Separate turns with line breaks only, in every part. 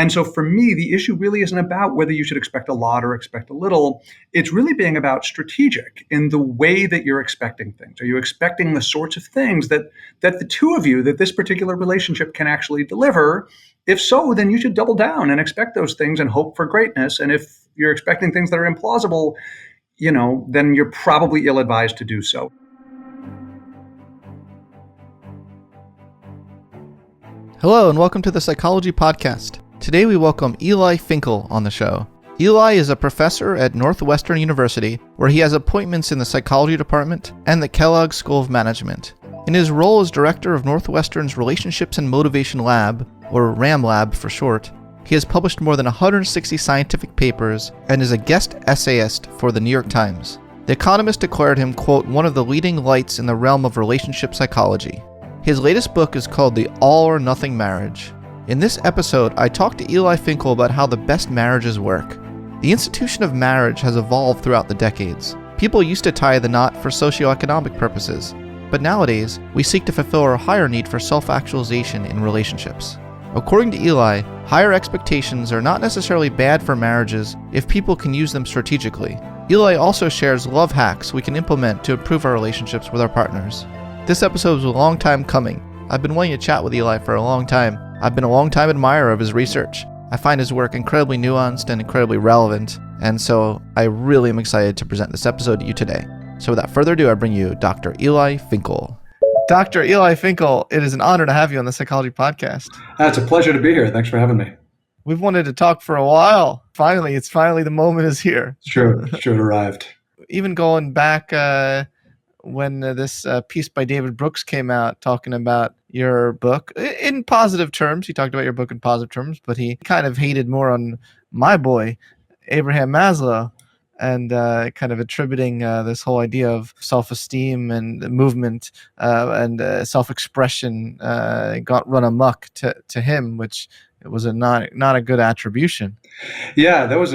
And so for me, the issue really isn't about whether you should expect a lot or expect a little. It's really being about strategic in the way that you're expecting things. Are you expecting the sorts of things that the two of you, that this particular relationship can actually deliver? If so, then you should double down and expect those things and hope for greatness. And if you're expecting things that are implausible, then you're probably ill-advised to do so.
Hello and welcome to the Psychology Podcast. Today we welcome Eli Finkel on the show. Eli is a professor at Northwestern University, where he has appointments in the psychology department and the Kellogg School of Management. In his role as director of Northwestern's Relationships and Motivation Lab, or RAMLAB for short, he has published more than 160 scientific papers and is a guest essayist for the New York Times. The Economist declared him, quote, one of the leading lights in the realm of relationship psychology. His latest book is called The All or Nothing Marriage. In this episode, I talked to Eli Finkel about how the best marriages work. The institution of marriage has evolved throughout the decades. People used to tie the knot for socioeconomic purposes, but nowadays, we seek to fulfill our higher need for self-actualization in relationships. According to Eli, higher expectations are not necessarily bad for marriages if people can use them strategically. Eli also shares love hacks we can implement to improve our relationships with our partners. This episode was a long time coming. I've been wanting to chat with Eli for a long time. I've been a long time admirer of his research. I find his work incredibly nuanced and incredibly relevant, and so I really am excited to present this episode to you today. So without further ado, I bring you Dr. Eli Finkel. Dr. Eli Finkel, it is an honor to have you on the Psychology Podcast.
It's a pleasure to be here. Thanks for having me.
We've wanted to talk for a while. Finally the moment is here.
Sure, it arrived.
Even going back when this piece by David Brooks came out talking about your book in positive terms. He talked about your book in positive terms, but he kind of hated more on my boy, Abraham Maslow, and kind of attributing this whole idea of self-esteem and movement and self-expression got run amok to him, which it was not a good attribution.
Yeah, that was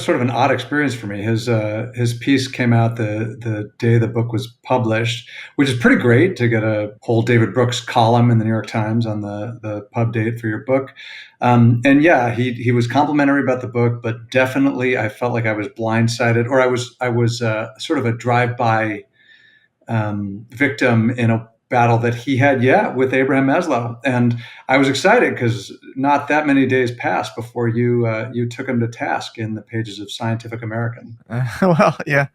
sort of an odd experience for me. His piece came out the day the book was published, which is pretty great to get a whole David Brooks column in the New York Times on the pub date for your book. And yeah, he was complimentary about the book, but definitely I felt like I was blindsided, or I was sort of a drive-by victim in a battle that he had, with Abraham Maslow. And I was excited because not that many days passed before you took him to task in the pages of Scientific American.
Well, yeah.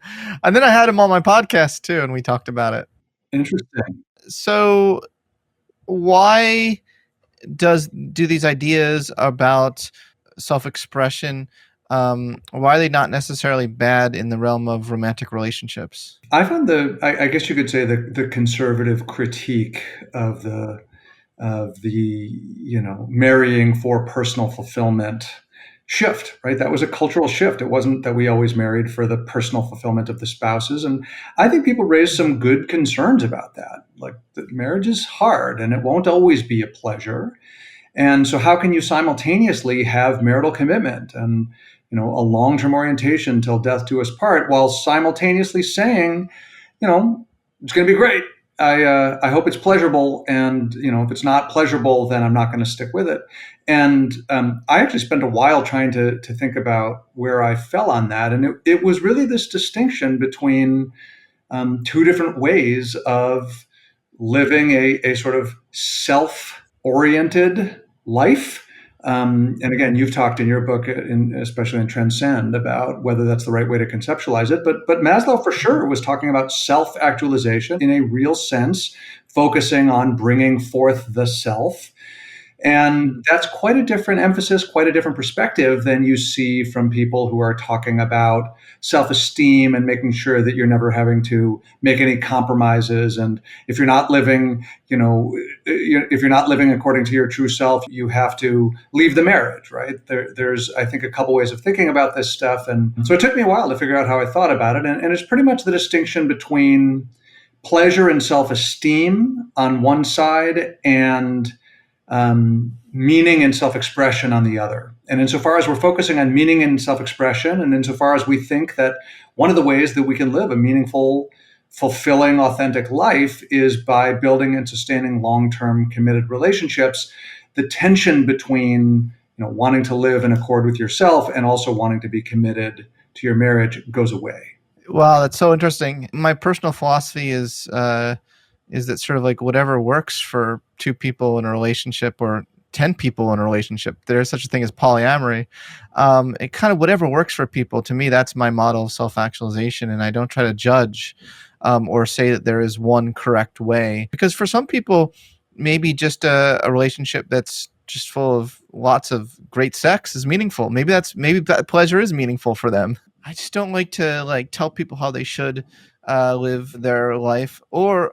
And then I had him on my podcast too, and we talked about it.
Interesting.
So why do these ideas about self-expression, why are they not necessarily bad in the realm of romantic relationships?
I found I guess you could say the conservative critique of the marrying for personal fulfillment shift, right? That was a cultural shift. It wasn't that we always married for the personal fulfillment of the spouses. And I think people raised some good concerns about that. Like, that marriage is hard and it won't always be a pleasure. And so how can you simultaneously have marital commitment and a long-term orientation till death do us part, while simultaneously saying, it's going to be great. I hope it's pleasurable. And, if it's not pleasurable, then I'm not going to stick with it. And I actually spent a while trying to think about where I fell on that. And it was really this distinction between two different ways of living a sort of self-oriented life. And again, you've talked in your book, especially in Transcend, about whether that's the right way to conceptualize it. But Maslow for sure was talking about self-actualization in a real sense, focusing on bringing forth the self. And that's quite a different emphasis, quite a different perspective than you see from people who are talking about self-esteem and making sure that you're never having to make any compromises. And if you're not living, if you're not living according to your true self, you have to leave the marriage, right? There's, I think, a couple ways of thinking about this stuff. And so it took me a while to figure out how I thought about it. And it's pretty much the distinction between pleasure and self-esteem on one side and meaning and self-expression on the other. And insofar as we're focusing on meaning and self-expression, and insofar as we think that one of the ways that we can live a meaningful, fulfilling, authentic life is by building and sustaining long-term committed relationships, the tension between wanting to live in accord with yourself and also wanting to be committed to your marriage goes away.
Wow, that's so interesting. My personal philosophy is that sort of like whatever works for two people in a relationship or 10 people in a relationship, there's such a thing as polyamory. It kind of whatever works for people. To me, that's my model of self-actualization, and I don't try to judge or say that there is one correct way. Because for some people, maybe just a relationship that's just full of lots of great sex is meaningful. Maybe that pleasure is meaningful for them. I just don't like to tell people how they should live their life or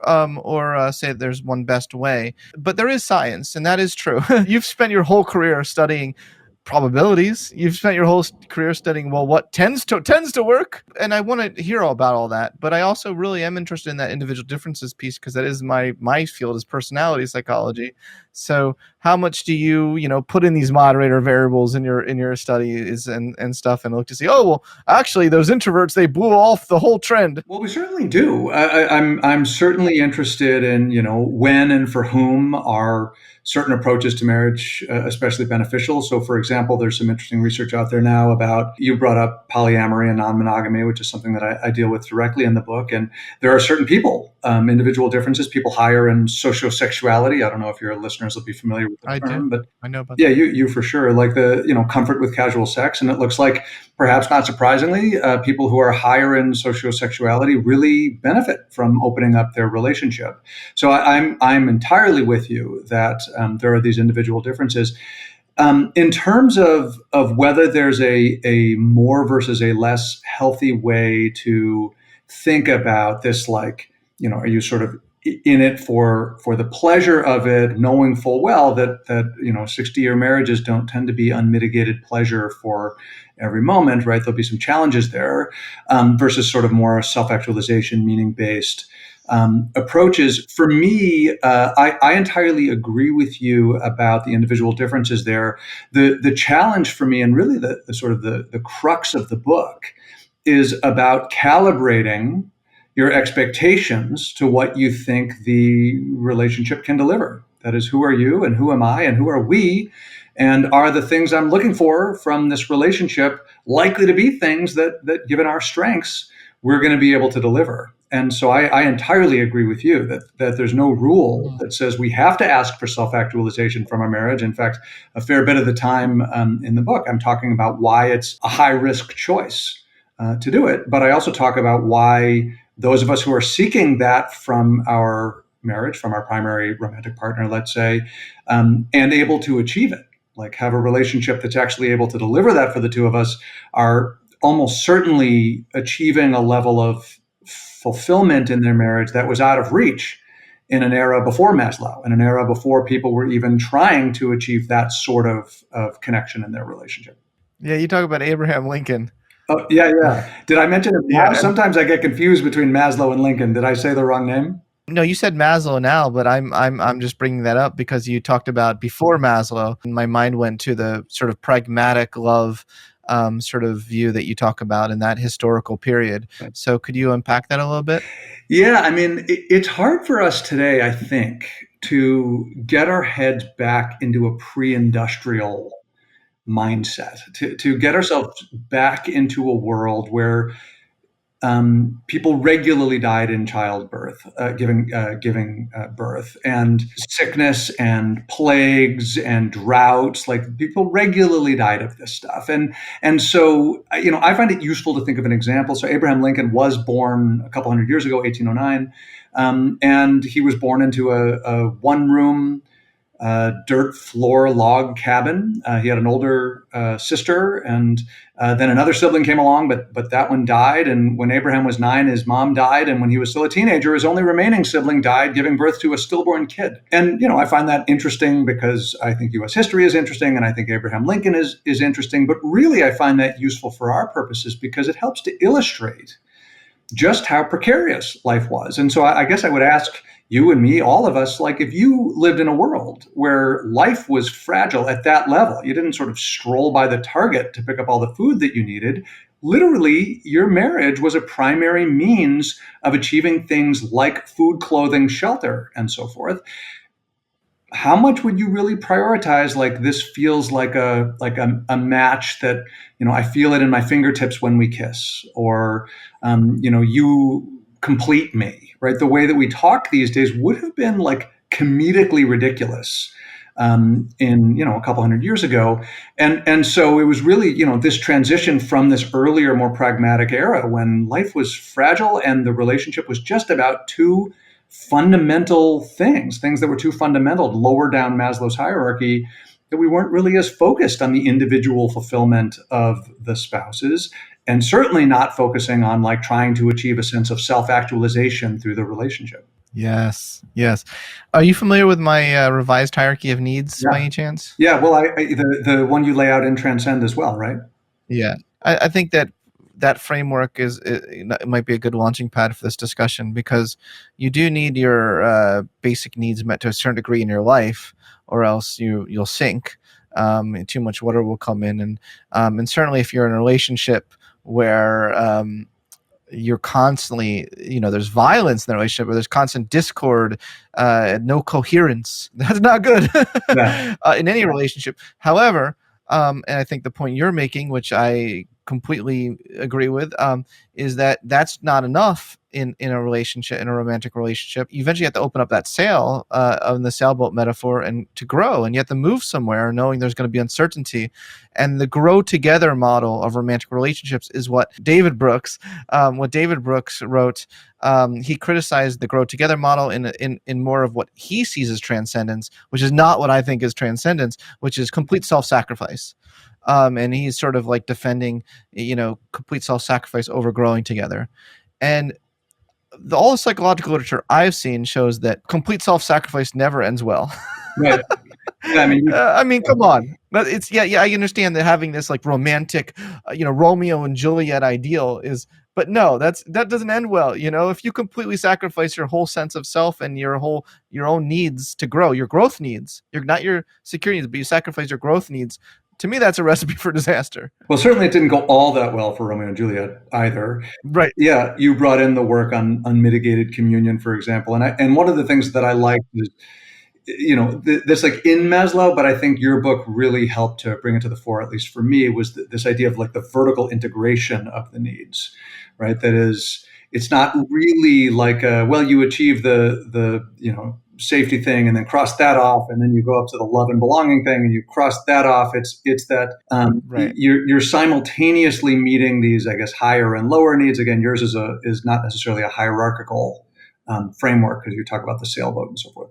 say that there's one best way. But there is science, and that is true. You've spent your whole career studying probabilities. You've spent your whole career studying, well, what tends to work. And I want to hear about all that. But I also really am interested in that individual differences piece, because that is my field is personality psychology. So how much do you put in these moderator variables in your studies and stuff, and look to see, oh, well, actually those introverts, they blew off the whole trend?
Well, we certainly do. I'm certainly interested in when and for whom are certain approaches to marriage especially beneficial. So, for example, there's some interesting research out there now about, you brought up polyamory and non-monogamy, which is something that I deal with directly in the book. And there are certain people, individual differences, people higher in sociosexuality. I don't know if your listeners will be familiar with the term, but
I know about
yeah,
that.
you for sure, like the comfort with casual sex. And it looks like, perhaps not surprisingly, people who are higher in sociosexuality really benefit from opening up their relationship. So I'm entirely with you that there are these individual differences. In terms of whether there's a more versus a less healthy way to think about this, are you sort of in it for the pleasure of it, knowing full well that 60-year marriages don't tend to be unmitigated pleasure for every moment, right? There'll be some challenges there, versus sort of more self-actualization, meaning-based approaches. For me, I entirely agree with you about the individual differences there. The challenge for me, and really the sort of the crux of the book, is about calibrating your expectations to what you think the relationship can deliver. That is, who are you and who am I and who are we? And are the things I'm looking for from this relationship likely to be things that given our strengths, we're going to be able to deliver? And so I entirely agree with you that there's no rule that says we have to ask for self-actualization from our marriage. In fact, a fair bit of the time in the book, I'm talking about why it's a high-risk choice to do it. But I also talk about why those of us who are seeking that from our marriage, from our primary romantic partner, let's say, and able to achieve it, like have a relationship that's actually able to deliver that for the two of us, are almost certainly achieving a level of fulfillment in their marriage that was out of reach in an era before Maslow, in an era before people were even trying to achieve that sort of connection in their relationship.
Yeah, you talk about Abraham Lincoln.
Oh, yeah. Did I mention it now?
Yeah.
Sometimes I get confused between Maslow and Lincoln. Did I say the wrong name?
No, you said Maslow now, but I'm just bringing that up because you talked about before Maslow, and my mind went to the sort of pragmatic love sort of view that you talk about in that historical period. So could you unpack that a little bit?
Yeah, I mean, it's hard for us today, I think, to get our heads back into a pre-industrial mindset, to get ourselves back into a world where people regularly died in childbirth, giving birth, and sickness and plagues and droughts. Like, people regularly died of this stuff, and so I find it useful to think of an example. So Abraham Lincoln was born a couple hundred years ago, 1809, and he was born into a one-room dirt floor log cabin. He had an older sister, and then another sibling came along, but that one died. And when Abraham was 9, his mom died. And when he was still a teenager, his only remaining sibling died, giving birth to a stillborn kid. And I find that interesting because I think U.S. history is interesting, and I think Abraham Lincoln is interesting. But really, I find that useful for our purposes because it helps to illustrate just how precarious life was. And so I guess I would ask you and me, all of us, like, if you lived in a world where life was fragile at that level, you didn't sort of stroll by the Target to pick up all the food that you needed. Literally, your marriage was a primary means of achieving things like food, clothing, shelter, and so forth. how much would you really prioritize, like, this feels like a match that, I feel it in my fingertips when we kiss, or you complete me, right? The way that we talk these days would have been like comedically ridiculous in a couple hundred years ago, and so it was really this transition from this earlier, more pragmatic era when life was fragile and the relationship was just about two fundamental things that were too fundamental, lower down Maslow's hierarchy, that we weren't really as focused on the individual fulfillment of the spouses, and certainly not focusing on like trying to achieve a sense of self-actualization through the relationship.
Yes. Are you familiar with my revised hierarchy of needs by
Yeah.
any chance?
Yeah, well, the one you lay out in Transcend as well, right?
Yeah. I think that framework it might be a good launching pad for this discussion, because you do need your basic needs met to a certain degree in your life, or else you'll sink. Too much water will come in, and certainly if you're in a relationship where you're constantly, there's violence in the relationship, or there's constant discord, no coherence. That's not good
Yeah.
in any relationship. However, and I think the point you're making, which I completely agree with, is that that's not enough in a relationship, in a romantic relationship. You eventually have to open up that sail on the sailboat metaphor and to grow, and you have to move somewhere knowing there's going to be uncertainty. And the grow together model of romantic relationships is what David Brooks wrote. He criticized the grow together model in more of what he sees as transcendence, which is not what I think is transcendence, which is complete self-sacrifice. And he's sort of like defending, complete self-sacrifice over growing together. And all the psychological literature I've seen shows that complete self-sacrifice never ends well.
Right. Yeah,
I mean, come on. But it's I understand that having this like romantic, Romeo and Juliet ideal is, but no, that doesn't end well. If you completely sacrifice your whole sense of self and your own needs to grow, your growth needs, not your security needs, but you sacrifice your growth needs. To me, that's a recipe for disaster.
Well, certainly it didn't go all that well for Romeo and Juliet either.
Right.
Yeah, you brought in the work on unmitigated communion, for example, and one of the things that I liked is, this like in Maslow, but I think your book really helped to bring it to the fore, at least for me, was this idea of like the vertical integration of the needs, right? That is, it's not really like you achieve the safety thing and then cross that off, and then you go up to the love and belonging thing and you cross that off. It's that
Right.
you're simultaneously meeting these, I guess, higher and lower needs. Again, yours is not necessarily a hierarchical framework, because you talk about the sailboat and so forth.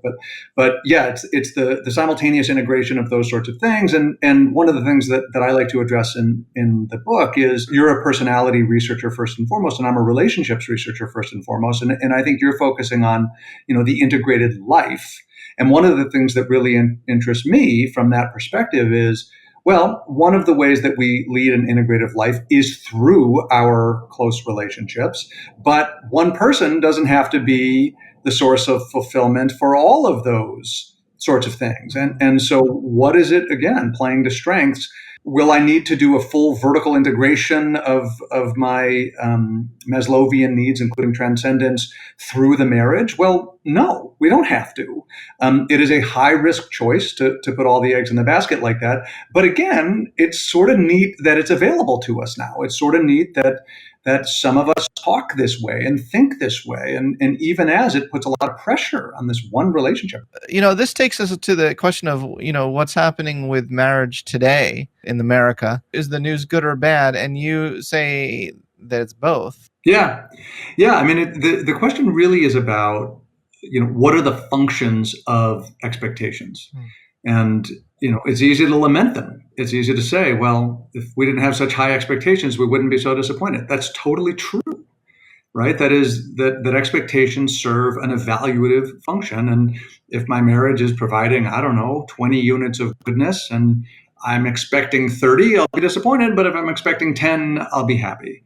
But yeah, it's the simultaneous integration of those sorts of things. And one of the things that I like to address in the book is, you're a personality researcher first and foremost, and I'm a relationships researcher first and foremost. And I think you're focusing on, the integrated life. And one of the things that really interests me from that perspective is, well, one of the ways that we lead an integrative life is through our close relationships, but one person doesn't have to be the source of fulfillment for all of those sorts of things. And so what is it, again, playing to strengths? Will I need to do a full vertical integration of my Maslowian needs, including transcendence, through the marriage? Well, no, we don't have to. It is a high-risk choice to put all the eggs in the basket like that. But again, it's sort of neat that it's available to us now. It's sort of neat that some of us talk this way and think this way, and even as it puts a lot of pressure on this one relationship.
This takes us to the question of, what's happening with marriage today in America. Is the news good or bad? And you say that it's both.
Yeah. I mean, the question really is about, what are the functions of expectations? And, it's easy to lament them. It's easy to say, well, if we didn't have such high expectations, we wouldn't be so disappointed. That's totally true, right? That is that expectations serve an evaluative function. And if my marriage is providing, 20 units of goodness, and I'm expecting 30, I'll be disappointed. But if I'm expecting 10, I'll be happy.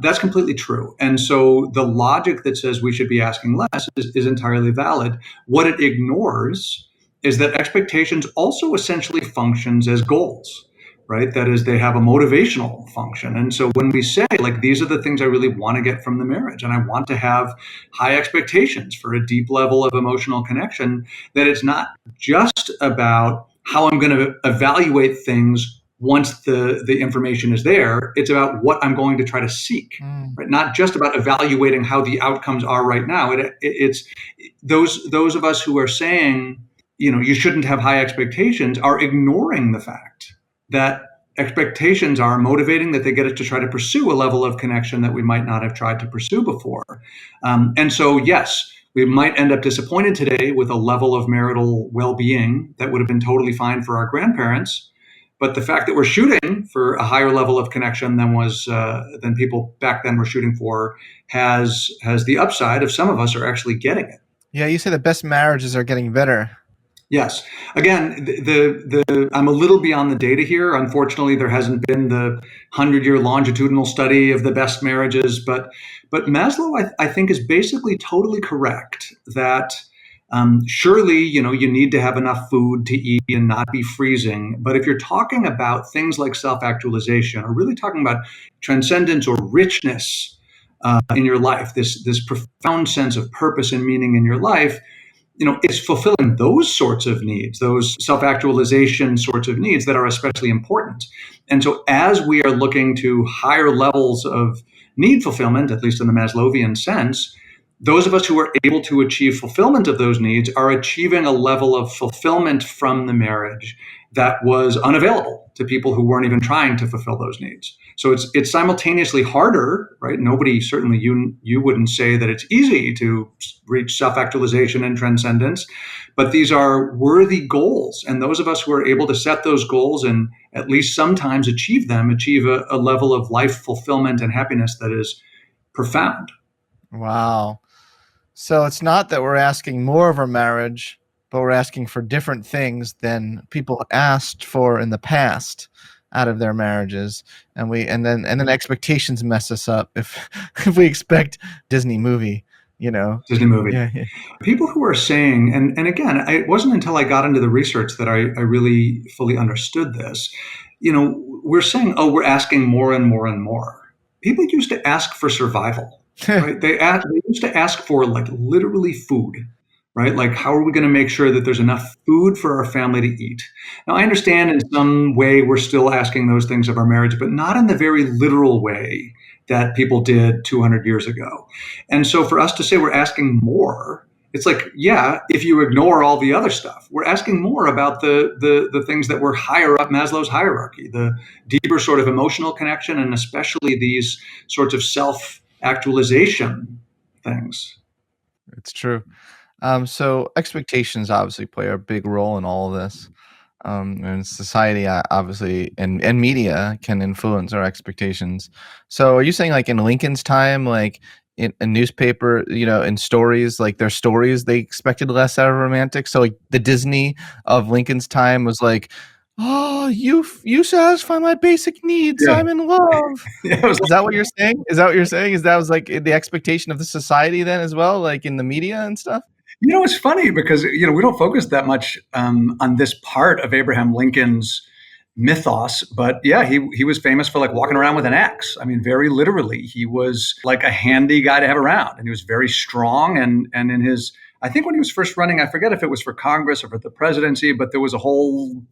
That's completely true. And so the logic that says we should be asking less is entirely valid. What it ignores is that expectations also essentially functions as goals, right? That is, they have a motivational function. And so when we say, like, these are the things I really want to get from the marriage, and I want to have high expectations for a deep level of emotional connection, that it's not just about how I'm going to evaluate things once the information is there. It's about what I'm going to try to seek, right? Not just about evaluating how the outcomes are right now. It's those of us who are saying, you shouldn't have high expectations, are ignoring the fact that expectations are motivating, that they get us to try to pursue a level of connection that we might not have tried to pursue before. And so, yes, we might end up disappointed today with a level of marital well-being that would have been totally fine for our grandparents. But the fact that we're shooting for a higher level of connection than people back then were shooting for has the upside of some of us are actually getting it.
Yeah, you say the best marriages are getting better.
Yes. Again, I'm a little beyond the data here. Unfortunately, there hasn't been the 100-year longitudinal study of the best marriages, but Maslow, I think, is basically totally correct that surely, you need to have enough food to eat and not be freezing. But if you're talking about things like self-actualization, or really talking about transcendence or richness in your life, this profound sense of purpose and meaning in your life, it's fulfilling those sorts of needs, those self-actualization sorts of needs that are especially important. And so as we are looking to higher levels of need fulfillment, at least in the Maslowian sense, those of us who are able to achieve fulfillment of those needs are achieving a level of fulfillment from the marriage that was unavailable to people who weren't even trying to fulfill those needs. So it's simultaneously harder, right? Nobody, certainly you wouldn't say that it's easy to reach self-actualization and transcendence, but these are worthy goals. And those of us who are able to set those goals and at least sometimes achieve a level of life fulfillment and happiness that is profound.
Wow. So it's not that we're asking more of our marriage, but we're asking for different things than people asked for in the past out of their marriages, and then expectations mess us up if we expect Disney movie.
Disney movie.
Yeah.
People who are saying, and again, it wasn't until I got into the research that I really fully understood this. We're saying, oh, we're asking more and more and more. People used to ask for survival, right? They used to ask for, like, literally food, right? Like, how are we going to make sure that there's enough food for our family to eat? Now, I understand in some way we're still asking those things of our marriage, but not in the very literal way that people did 200 years ago. And so for us to say we're asking more, it's like, yeah, if you ignore all the other stuff, we're asking more about the things that were higher up Maslow's hierarchy, the deeper sort of emotional connection, and especially these sorts of self-actualization things.
It's true. So expectations obviously play a big role in all of this. And society obviously and media can influence our expectations. So are you saying, like, in Lincoln's time, like in a newspaper, in stories, like their stories, they expected less out of romantics? So, like, the Disney of Lincoln's time was like, oh, you satisfy my basic needs.
Yeah.
I'm in love.
Yeah,
Is that what you're saying? Is that what you're saying? Is that was like the expectation of the society then as well, like in the media and stuff?
It's funny because, we don't focus that much on this part of Abraham Lincoln's mythos, but yeah, he was famous for, like, walking around with an axe. I mean, very literally, he was like a handy guy to have around, and he was very strong. And in his, I think when he was first running, I forget if it was for Congress or for the presidency, but there was a whole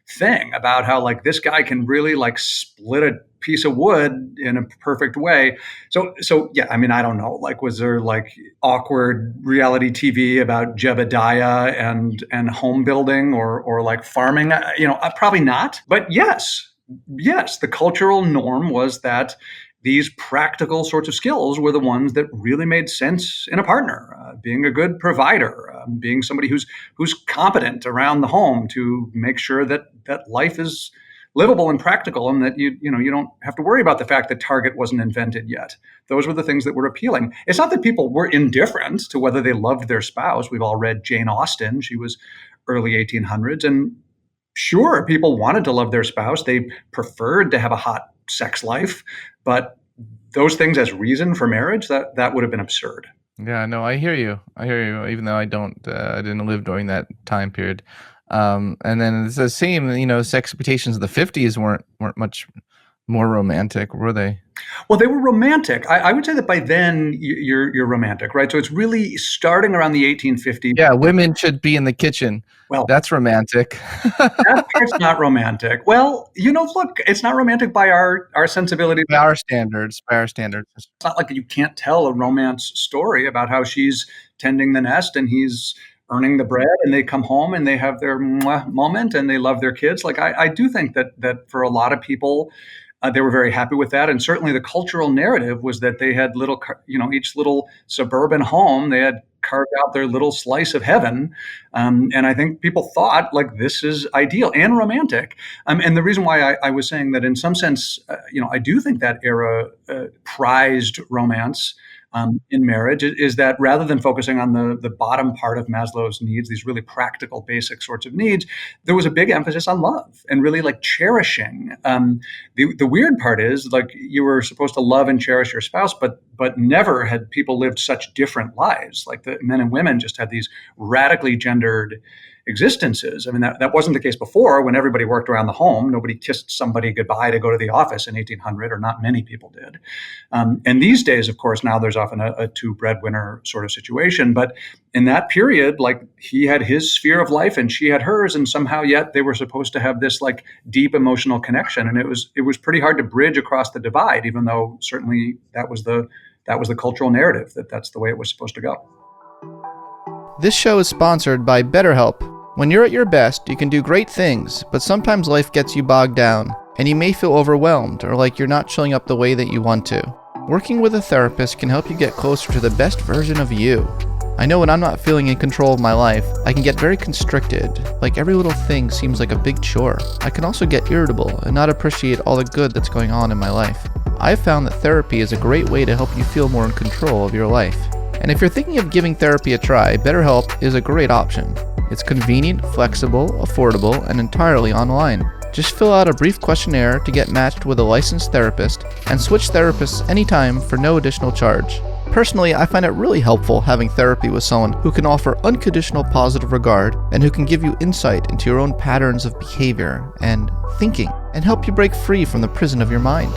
thing about how, like, this guy can really, like, split a piece of wood in a perfect way. So yeah, I mean, I don't know, like, was there, like, awkward reality TV about Jebediah and home building or like farming? Probably not. But yes, the cultural norm was that these practical sorts of skills were the ones that really made sense in a partner. Being a good provider, being somebody who's competent around the home to make sure that life is livable and practical, and that you don't have to worry about the fact that Target wasn't invented yet. Those were the things that were appealing. It's not that people were indifferent to whether they loved their spouse. We've all read Jane Austen. She was early 1800s, and sure, people wanted to love their spouse. They preferred to have a hot sex life, but those things as reason for marriage, that would have been absurd.
Yeah, no, I hear you. Even though I didn't live during that time period. And then it's the same, expectations of the 50s weren't much more romantic, were they?
Well, they were romantic. I would say that by then you're romantic, right? So it's really starting around the 1850s.
Yeah, women should be in the kitchen.
Well,
That's romantic.
that part's not romantic. Well, look, it's not romantic by our sensibility.
By our standards.
It's not like you can't tell a romance story about how she's tending the nest and he's earning the bread, and they come home and they have their moment and they love their kids. Like I do think that for a lot of people, they were very happy with that. And certainly the cultural narrative was that they had each little suburban home, they had carved out their little slice of heaven. And I think people thought like this is ideal and romantic. And the reason why I was saying that in some sense, I do think that era prized romance in marriage is that rather than focusing on the bottom part of Maslow's needs, these really practical, basic sorts of needs, there was a big emphasis on love and really like cherishing. The weird part is like you were supposed to love and cherish your spouse, but never had people lived such different lives. Like the men and women just had these radically gendered existences. I mean, that wasn't the case before when everybody worked around the home. Nobody kissed somebody goodbye to go to the office in 1800, or not many people did. And these days, of course, now there's often a two breadwinner sort of situation. But in that period, like he had his sphere of life and she had hers, and somehow yet they were supposed to have this like deep emotional connection. And it was pretty hard to bridge across the divide, even though certainly that was the cultural narrative that's the way it was supposed to go.
This show is sponsored by BetterHelp. When you're at your best, you can do great things, but sometimes life gets you bogged down, and you may feel overwhelmed or like you're not showing up the way that you want to. Working with a therapist can help you get closer to the best version of you. I know when I'm not feeling in control of my life, I can get very constricted, like every little thing seems like a big chore. I can also get irritable and not appreciate all the good that's going on in my life. I've found that therapy is a great way to help you feel more in control of your life. And if you're thinking of giving therapy a try, BetterHelp is a great option. It's convenient, flexible, affordable, and entirely online. Just fill out a brief questionnaire to get matched with a licensed therapist and switch therapists anytime for no additional charge. Personally, I find it really helpful having therapy with someone who can offer unconditional positive regard and who can give you insight into your own patterns of behavior and thinking and help you break free from the prison of your mind.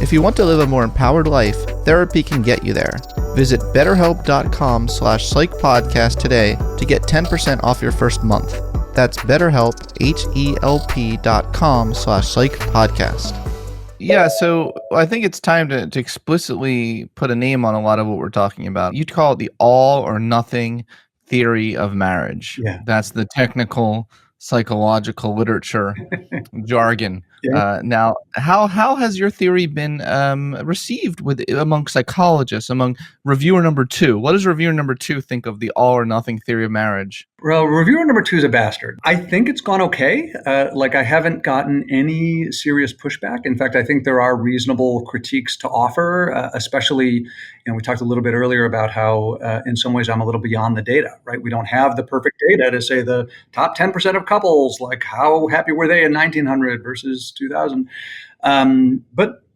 If you want to live a more empowered life, therapy can get you there. Visit betterhelp.com/psychpodcast today to get 10% off your first month. That's BetterHelp, HELP.com/psychpodcast. Yeah, so I think it's time to explicitly put a name on a lot of what we're talking about. You'd call it the all or nothing theory of marriage.
Yeah.
That's the technical psychological literature jargon.
Yeah.
Now, how has your theory been received among psychologists, among reviewer number 2? What does reviewer number 2 think of the all or nothing theory of marriage?
Well, reviewer number 2 is a bastard. I think it's gone okay. I haven't gotten any serious pushback. In fact, I think there are reasonable critiques to offer, especially, we talked a little bit earlier about how in some ways I'm a little beyond the data, right? We don't have the perfect data to say the top 10% of couples, like how happy were they in 1900 versus 2000.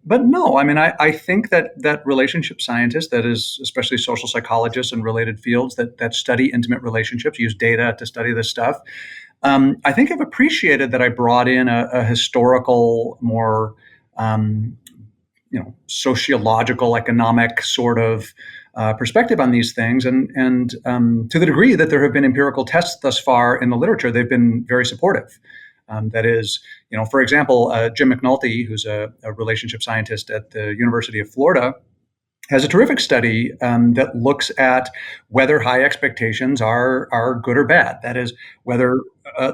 But no, I mean, I think that relationship scientists, that is especially social psychologists and related fields that study intimate relationships, use data to study this stuff. I think I've appreciated that I brought in a historical, more, sociological, economic sort of perspective on these things. And to the degree that there have been empirical tests thus far in the literature, they've been very supportive. That is, for example, Jim McNulty, who's a relationship scientist at the University of Florida, has a terrific study that looks at whether high expectations are good or bad. That is, whether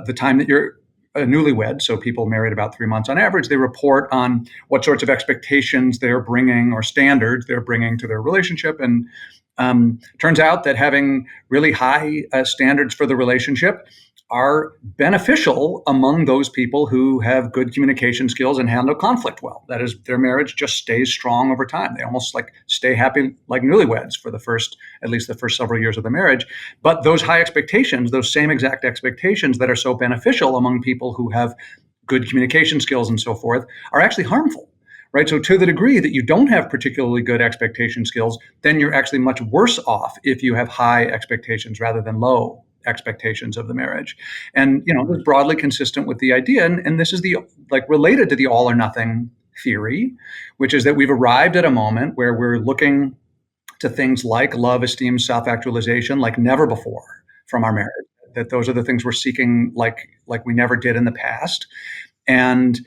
the time that you're a newlywed, so people married about 3 months on average, they report on what sorts of expectations they're bringing or standards they're bringing to their relationship. And turns out that having really high standards for the relationship are beneficial among those people who have good communication skills and handle conflict well. That is, their marriage just stays strong over time. They almost stay happy like newlyweds for at least the first several years of the marriage. But those high expectations, those same exact expectations that are so beneficial among people who have good communication skills and so forth, are actually harmful. Right. So to the degree that you don't have particularly good expectation skills, then you're actually much worse off if you have high expectations rather than low expectations of the marriage. And, it was broadly consistent with the idea. And this is related to the all or nothing theory, which is that we've arrived at a moment where we're looking to things like love, esteem, self-actualization like never before from our marriage, that those are the things we're seeking like we never did in the past. And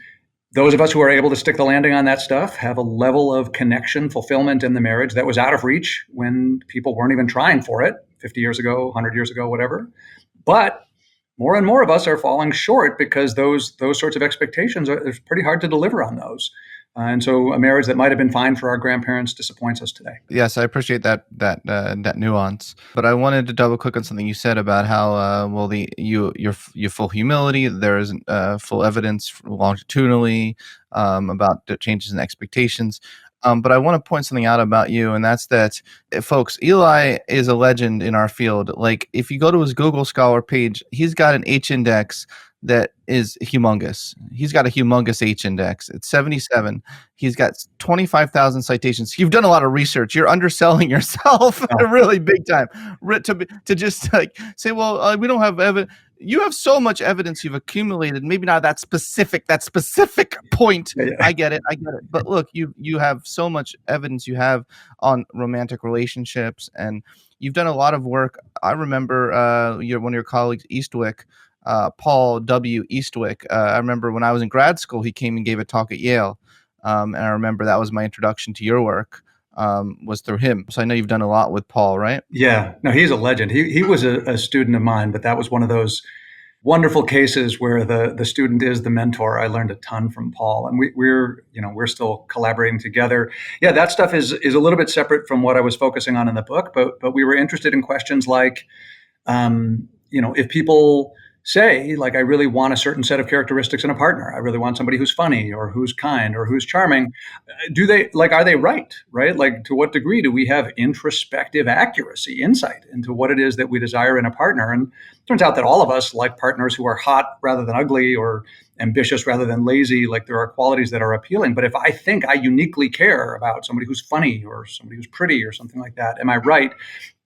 those of us who are able to stick the landing on that stuff have a level of connection, fulfillment in the marriage that was out of reach when people weren't even trying for it 50 years ago, 100 years ago, whatever. But more and more of us are falling short because those sorts of expectations it's pretty hard to deliver on those. And so a marriage that might have been fine for our grandparents disappoints us today.
Yes, I appreciate that nuance. But I wanted to double click on something you said about how your full humility. There is full evidence longitudinally about the changes in expectations. But I want to point something out about you, and that's that, folks, Eli is a legend in our field. Like, if you go to his Google Scholar page, he's got an H index that is humongous. He's got a humongous H index. It's 77. He's got 25,000 citations. You've done a lot of research. You're underselling yourself really big time to just like say, well, we don't have evidence. You have so much evidence you've accumulated. Maybe not that specific point. Yeah. I get it. But look, you have so much evidence you have on romantic relationships, and you've done a lot of work. I remember one of your colleagues, Eastwick, Paul W. Eastwick. I remember when I was in grad school, he came and gave a talk at Yale. And I remember that was my introduction to your work, was through him. So I know you've done a lot with Paul, right?
Yeah, no, he's a legend. He was a student of mine, but that was one of those wonderful cases where the student is the mentor. I learned a ton from Paul, and we're still collaborating together. Yeah, that stuff is a little bit separate from what I was focusing on in the book, but we were interested in questions like, if people say, like, I really want a certain set of characteristics in a partner. I really want somebody who's funny or who's kind or who's charming. Are they right? Like, to what degree do we have introspective accuracy, insight into what it is that we desire in a partner? And it turns out that all of us like partners who are hot rather than ugly or ambitious rather than lazy. Like, there are qualities that are appealing. But if I think I uniquely care about somebody who's funny or somebody who's pretty or something like that, am I right?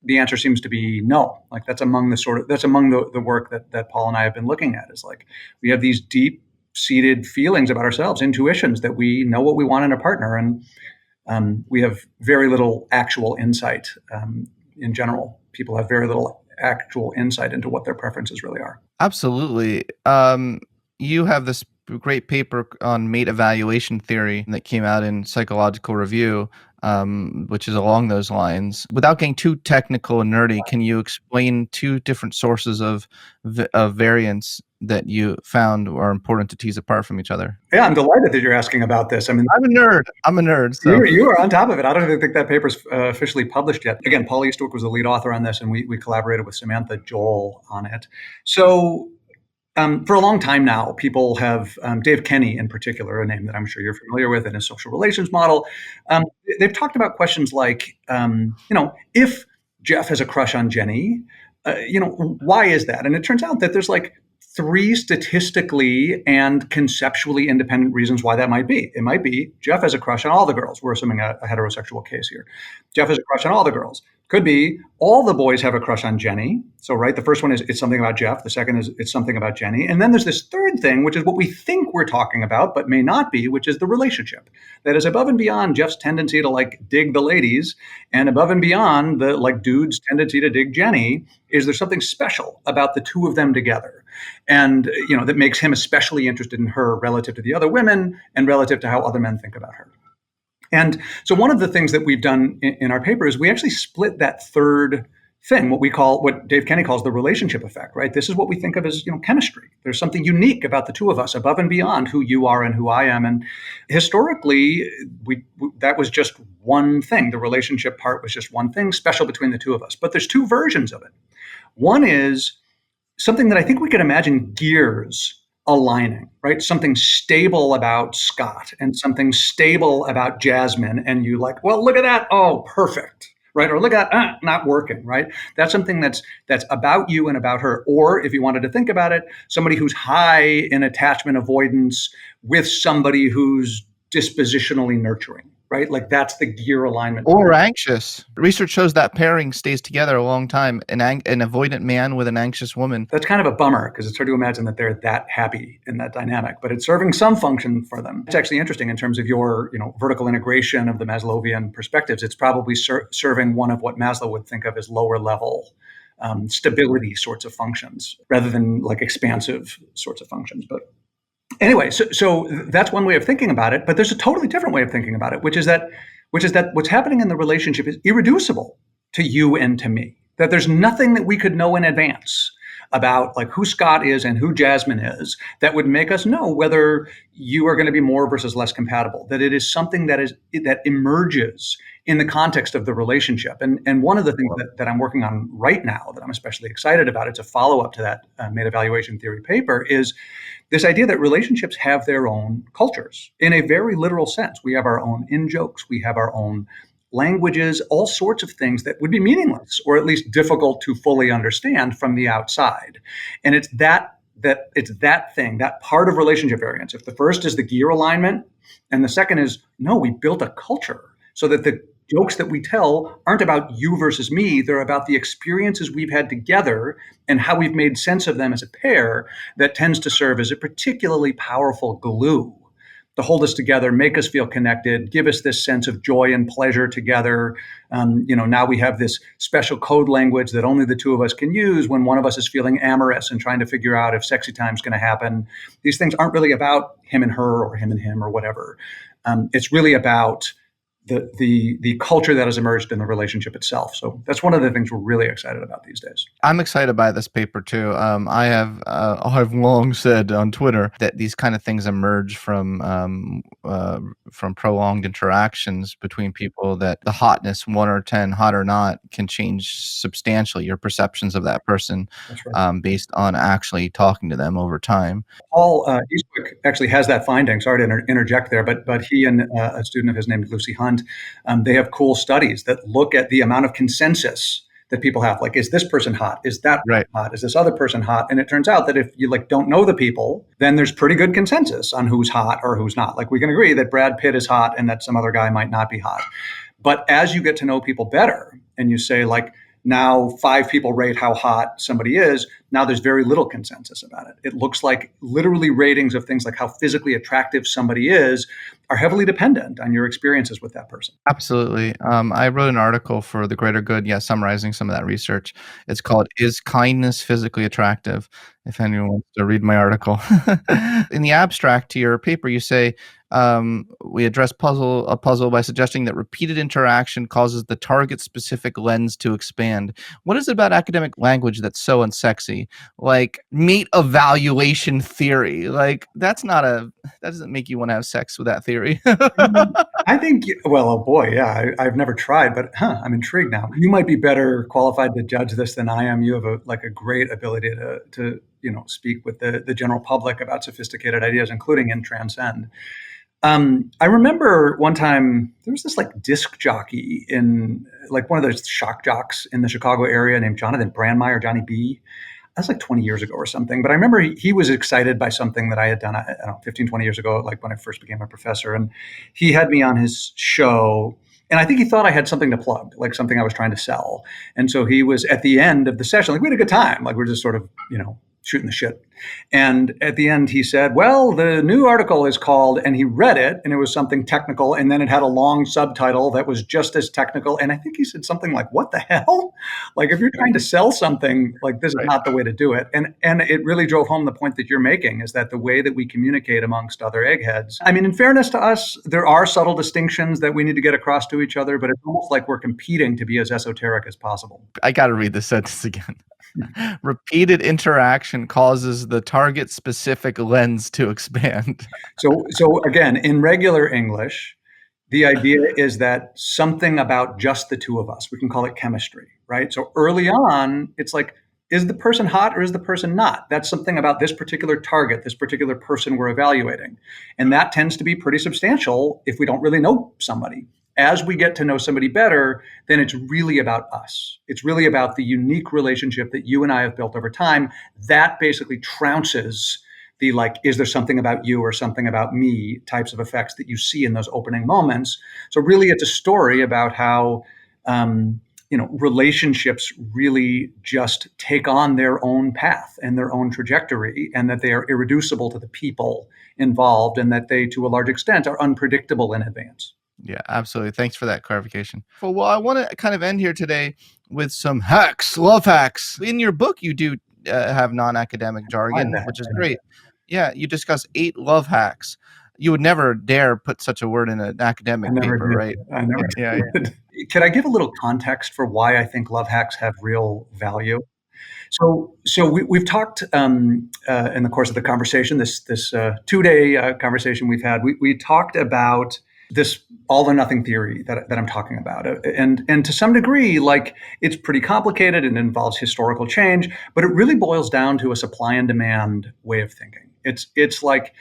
The answer seems to be no. Like, that's among the work that Paul and I have been looking at, is like, we have these deep-seated feelings about ourselves, intuitions that we know what we want in a partner, and we have very little actual insight. In general, people have very little actual insight into what their preferences really are.
Absolutely. You have this great paper on mate evaluation theory that came out in Psychological Review, which is along those lines. Without getting too technical and nerdy, can you explain two different sources of variance that you found are important to tease apart from each other?
Yeah, I'm delighted that you're asking about this. I mean,
I'm a nerd. So.
You are on top of it. I don't even think that paper's officially published yet. Again, Paul Eastwick was the lead author on this, and we collaborated with Samantha Joel on it. So, for a long time now, people have, Dave Kenny in particular, a name that I'm sure you're familiar with in his social relations model, they've talked about questions like, if Jeff has a crush on Jenny, why is that? And it turns out that there's like 3 statistically and conceptually independent reasons why that might be. It might be Jeff has a crush on all the girls. We're assuming a heterosexual case here. Jeff has a crush on all the girls. Could be all the boys have a crush on Jenny. So, right, the first one is it's something about Jeff. The second is it's something about Jenny. And then there's this third thing, which is what we think we're talking about, but may not be, which is the relationship. That is above and beyond Jeff's tendency to like dig the ladies, and above and beyond the like dude's tendency to dig Jenny, is there something special about the two of them together. And, that makes him especially interested in her relative to the other women and relative to how other men think about her. And so one of the things that we've done in our paper is we actually split that third thing, what Dave Kenny calls the relationship effect, right? This is what we think of as, chemistry. There's something unique about the two of us above and beyond who you are and who I am. And historically, that was just one thing. The relationship part was just one thing special between the two of us. But there's 2 versions of it. One is something that I think we could imagine gears aligning, right? Something stable about Scott and something stable about Jasmine. And you like, well, look at that. Oh, perfect. Right? Or look at that, not working, right? That's something that's about you and about her. Or if you wanted to think about it, somebody who's high in attachment avoidance with somebody who's dispositionally nurturing, right? Like that's the gear alignment.
Or anxious. Research shows that pairing stays together a long time. An avoidant man with an anxious woman.
That's kind of a bummer because it's hard to imagine that they're that happy in that dynamic, but it's serving some function for them. It's actually interesting in terms of your, vertical integration of the Maslowian perspectives. It's probably serving one of what Maslow would think of as lower level stability sorts of functions rather than like expansive sorts of functions. But anyway, so that's one way of thinking about it. But there's a totally different way of thinking about it, which is that what's happening in the relationship is irreducible to you and to me. That there's nothing that we could know in advance about like who Scott is and who Jasmine is that would make us know whether you are going to be more versus less compatible. That it is something that emerges in the context of the relationship. And one of the things that I'm working on right now that I'm especially excited about, it's a follow-up to that meta evaluation theory paper, is this idea that relationships have their own cultures in a very literal sense. We have our own in-jokes, we have our own languages, all sorts of things that would be meaningless or at least difficult to fully understand from the outside. And it's that thing, that part of relationship variance. If the first is the gear alignment and the second is, no, we built a culture so that the jokes that we tell aren't about you versus me. They're about the experiences we've had together and how we've made sense of them as a pair that tends to serve as a particularly powerful glue to hold us together, make us feel connected, give us this sense of joy and pleasure together. Now we have this special code language that only the two of us can use when one of us is feeling amorous and trying to figure out if sexy time's going to happen. These things aren't really about him and her or him and him or whatever. It's really about the culture that has emerged in the relationship itself. So that's one of the things we're really excited about these days.
I'm excited by this paper too. I've long said on Twitter that these kind of things emerge from prolonged interactions between people, that the hotness, 1 or 10, hot or not, can change substantially your perceptions of that person.
That's right.
Based on actually talking to them over time.
Paul Eastwick actually has that finding. Sorry to interject there, but he and a student of his named Lucy Hunt, they have cool studies that look at the amount of consensus that people have. Like, is this person hot? Is that
right.
hot? Is this other person hot? And it turns out that if you don't know the people, then there's pretty good consensus on who's hot or who's not. Like, we can agree that Brad Pitt is hot and that some other guy might not be hot. But as you get to know people better and you say, like, now 5 people rate how hot somebody is, now there's very little consensus about it. It looks like literally ratings of things like how physically attractive somebody is are heavily dependent on your experiences with that person.
Absolutely. I wrote an article for The Greater Good, summarizing some of that research. It's called "Is Kindness Physically Attractive?" If anyone wants to read my article. In the abstract to your paper, you say, we address a puzzle by suggesting that repeated interaction causes the target-specific lens to expand. What is it about academic language that's so unsexy? Like mate evaluation theory. Like that doesn't make you want to have sex with that theory.
I think, well, oh boy, yeah, I've never tried, but I'm intrigued now. You might be better qualified to judge this than I am. You have a great ability to speak with the general public about sophisticated ideas, including in Transcend. I remember one time there was this like disc jockey in like one of those shock jocks in the Chicago area named Jonathan Brandmeier, Johnny B. That's like 20 years ago or something. But I remember he was excited by something that I had done, I don't know, 15, 20 years ago, like when I first became a professor. And he had me on his show. And I think he thought I had something to plug, like something I was trying to sell. And so he was at the end of the session, like we had a good time. Like we're just sort of, shooting the shit. And at the end, he said, well, the new article is called, and he read it, and it was something technical, and then it had a long subtitle that was just as technical. And I think he said something like, what the hell? Like, if you're trying to sell something, like, this is not the way to do it. And it really drove home the point that you're making, is that the way that we communicate amongst other eggheads, I mean, in fairness to us, there are subtle distinctions that we need to get across to each other, but it's almost like we're competing to be as esoteric as possible.
I got to read this sentence again. Repeated interaction causes the target-specific lens to expand.
So again, in regular English, the idea is that something about just the two of us, we can call it chemistry, right? So early on, it's like, is the person hot or is the person not? That's something about this particular target, this particular person we're evaluating. And that tends to be pretty substantial if we don't really know somebody. As we get to know somebody better, then it's really about us. It's really about the unique relationship that you and I have built over time. That basically trounces the like, is there something about you or something about me types of effects that you see in those opening moments. So really, it's a story about how relationships really just take on their own path and their own trajectory, and that they are irreducible to the people involved, and that they, to a large extent, are unpredictable in advance.
Yeah, absolutely. Thanks for that clarification. Well, I want to kind of end here today with some hacks, love hacks. In your book, you do have non-academic jargon, which is great. Yeah, you discuss 8 love hacks. You would never dare put such a word in an academic paper, right?
I never did. Can I give a little context for why I think love hacks have real value? So we've talked in the course of the conversation, this 2-day conversation we've had. We talked about this all or nothing theory that I'm talking about, and to some degree, like, it's pretty complicated and involves historical change, but it really boils down to a supply and demand way of thinking. It's like,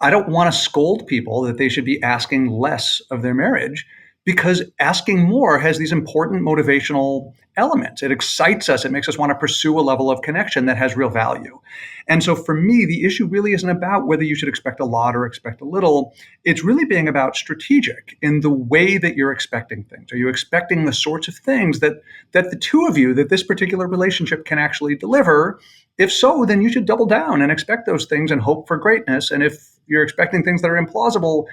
I don't want to scold people that they should be asking less of their marriage, because asking more has these important motivational elements. It excites us. It makes us want to pursue a level of connection that has real value. And so for me, the issue really isn't about whether you should expect a lot or expect a little. It's really being about strategic in the way that you're expecting things. Are you expecting the sorts of things that the two of you, that this particular relationship can actually deliver? If so, then you should double down and expect those things and hope for greatness. And if you're expecting things that are implausible,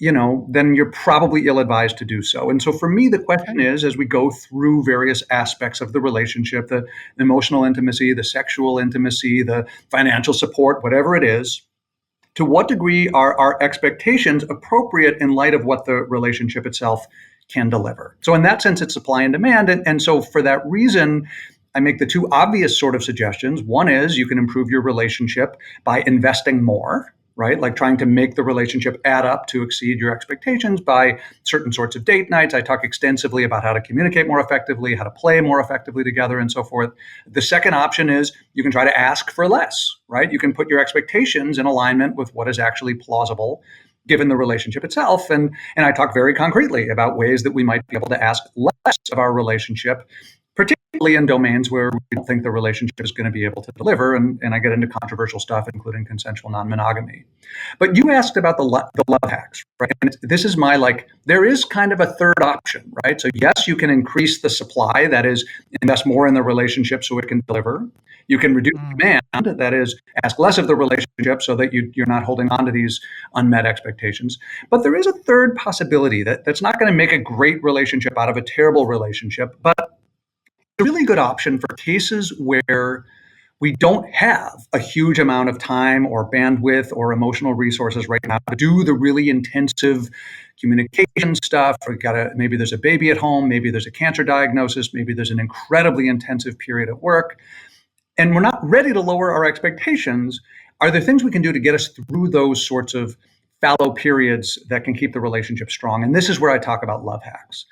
then you're probably ill-advised to do so. And so for me, the question is, as we go through various aspects of the relationship, the emotional intimacy, the sexual intimacy, the financial support, whatever it is, to what degree are our expectations appropriate in light of what the relationship itself can deliver? So in that sense, it's supply and demand. And so for that reason, I make the two obvious sort of suggestions. One is you can improve your relationship by investing more, right? Like trying to make the relationship add up to exceed your expectations by certain sorts of date nights. I talk extensively about how to communicate more effectively, how to play more effectively together, and so forth. The second option is you can try to ask for less, right? You can put your expectations in alignment with what is actually plausible given the relationship itself. And I talk very concretely about ways that we might be able to ask less of our relationship, particularly in domains where we don't think the relationship is going to be able to deliver. And I get into controversial stuff, including consensual non-monogamy. But you asked about the love hacks, right? And this is there is kind of a third option, right? So yes, you can increase the supply, that is, invest more in the relationship so it can deliver. You can reduce demand, that is, ask less of the relationship so that you're not holding on to these unmet expectations. But there is a third possibility that's not going to make a great relationship out of a terrible relationship, but a really good option for cases where we don't have a huge amount of time or bandwidth or emotional resources right now to do the really intensive communication stuff. Maybe there's a baby at home, maybe there's a cancer diagnosis, maybe there's an incredibly intensive period at work, and we're not ready to lower our expectations. Are there things we can do to get us through those sorts of fallow periods that can keep the relationship strong? And this is where I talk about love hacks.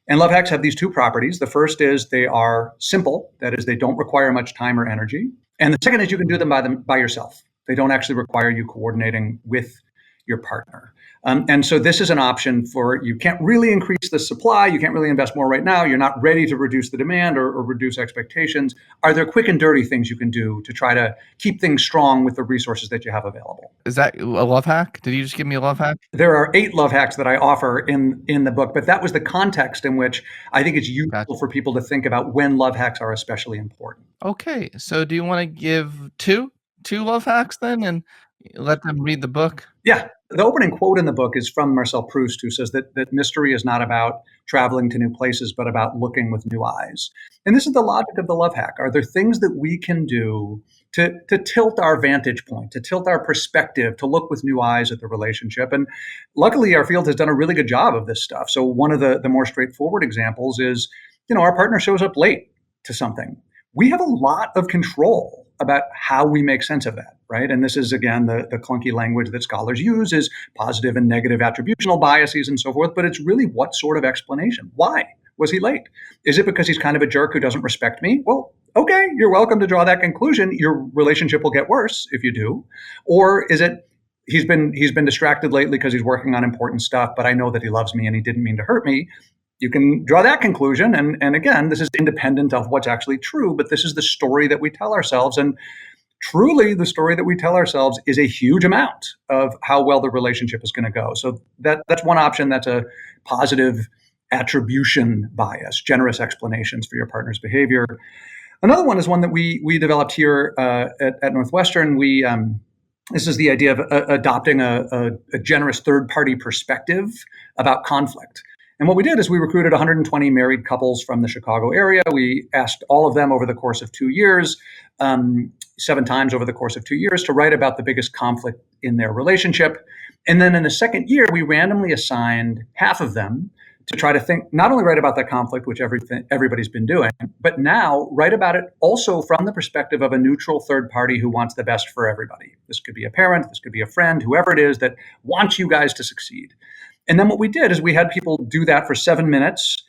And love hacks have these two properties. The first is they are simple. That is, they don't require much time or energy. And the second is you can do them by yourself. They don't actually require you coordinating with your partner. And so this is an option for, you can't really increase the supply. You can't really invest more right now. You're not ready to reduce the demand or reduce expectations. Are there quick and dirty things you can do to try to keep things strong with the resources that you have available?
Is that a love hack? Did you just give me a love hack?
There are 8 love hacks that I offer in the book, but that was the context in which I think it's useful for people to think about when love hacks are especially important.
Okay. So do you want to give two love hacks then and let them read the book?
Yeah. The opening quote in the book is from Marcel Proust, who says that mystery is not about traveling to new places, but about looking with new eyes. And this is the logic of the love hack. Are there things that we can do to tilt our vantage point, to tilt our perspective, to look with new eyes at the relationship? And luckily, our field has done a really good job of this stuff. So one of the more straightforward examples is, our partner shows up late to something. We have a lot of control about how we make sense of that, right? And this is, again, the clunky language that scholars use is positive and negative attributional biases and so forth, but it's really what sort of explanation? Why was he late? Is it because he's kind of a jerk who doesn't respect me? Well, okay, you're welcome to draw that conclusion. Your relationship will get worse if you do. Or is it he's been distracted lately because he's working on important stuff, but I know that he loves me and he didn't mean to hurt me? You can draw that conclusion. And again, this is independent of what's actually true, but this is the story that we tell ourselves. And truly the story that we tell ourselves is a huge amount of how well the relationship is going to go. So that's one option. That's a positive attribution bias, generous explanations for your partner's behavior. Another one is one that we developed here at Northwestern. This is the idea of adopting a generous third-party perspective about conflict. And what we did is we recruited 120 married couples from the Chicago area. We asked all of them over the course of 2 years, 7 times over the course of 2 years, to write about the biggest conflict in their relationship. And then in the second year, we randomly assigned half of them to try to think, not only write about that conflict, which everybody's been doing, but now write about it also from the perspective of a neutral third party who wants the best for everybody. This could be a parent, this could be a friend, whoever it is that wants you guys to succeed. And then what we did is we had people do that for 7 minutes,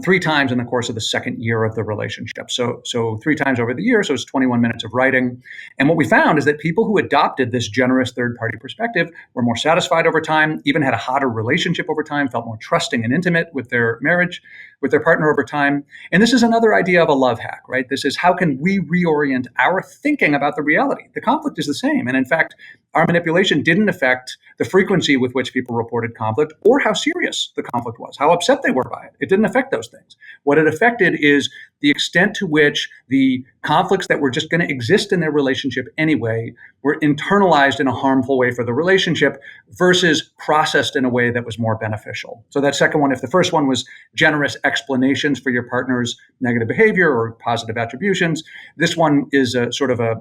3 times in the course of the second year of the relationship. So 3 times over the year, so it's 21 minutes of writing. And what we found is that people who adopted this generous third-party perspective were more satisfied over time, even had a hotter relationship over time, felt more trusting and intimate with their marriage, with their partner over time. And this is another idea of a love hack, right? This is how can we reorient our thinking about the reality? The conflict is the same. And in fact, our manipulation didn't affect the frequency with which people reported conflict or how serious the conflict was, how upset they were by it. It didn't affect those things. What it affected is the extent to which the conflicts that were just going to exist in their relationship anyway were internalized in a harmful way for the relationship versus processed in a way that was more beneficial. So that second one, if the first one was generous explanations for your partner's negative behavior or positive attributions, this one is a sort of a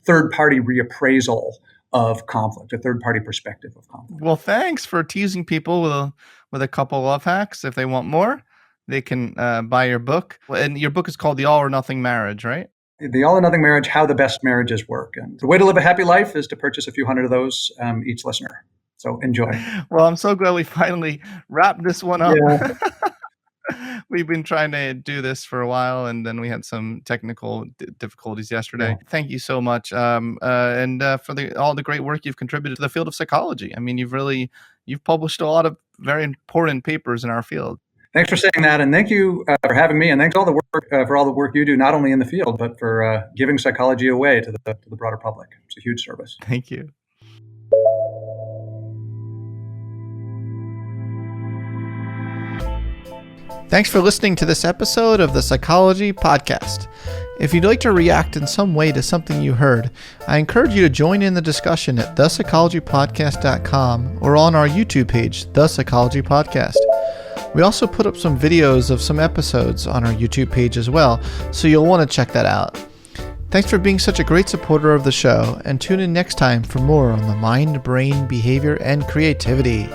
third-party reappraisal of conflict, a third-party perspective of conflict.
Well, thanks for teasing people with a couple love hacks. If they want more, they can buy your book. And your book is called The All or Nothing Marriage, right?
The All or Nothing Marriage, How the Best Marriages Work. And the way to live a happy life is to purchase a few hundred of those each listener. So enjoy.
Well, I'm so glad we finally wrapped this one up.
Yeah.
We've been trying to do this for a while, and then we had some technical difficulties yesterday.
Yeah.
Thank you so much, and for all the great work you've contributed to the field of psychology. I mean, you've published a lot of very important papers in our field.
Thanks for saying that, and thank you for having me, and thanks for all the work you do, not only in the field, but for giving psychology away to the broader public. It's a huge service.
Thank you. Thanks for listening to this episode of the Psychology Podcast. If you'd like to react in some way to something you heard, I encourage you to join in the discussion at thepsychologypodcast.com or on our YouTube page, The Psychology Podcast. We also put up some videos of some episodes on our YouTube page as well, so you'll want to check that out. Thanks for being such a great supporter of the show, and tune in next time for more on the mind, brain, behavior, and creativity.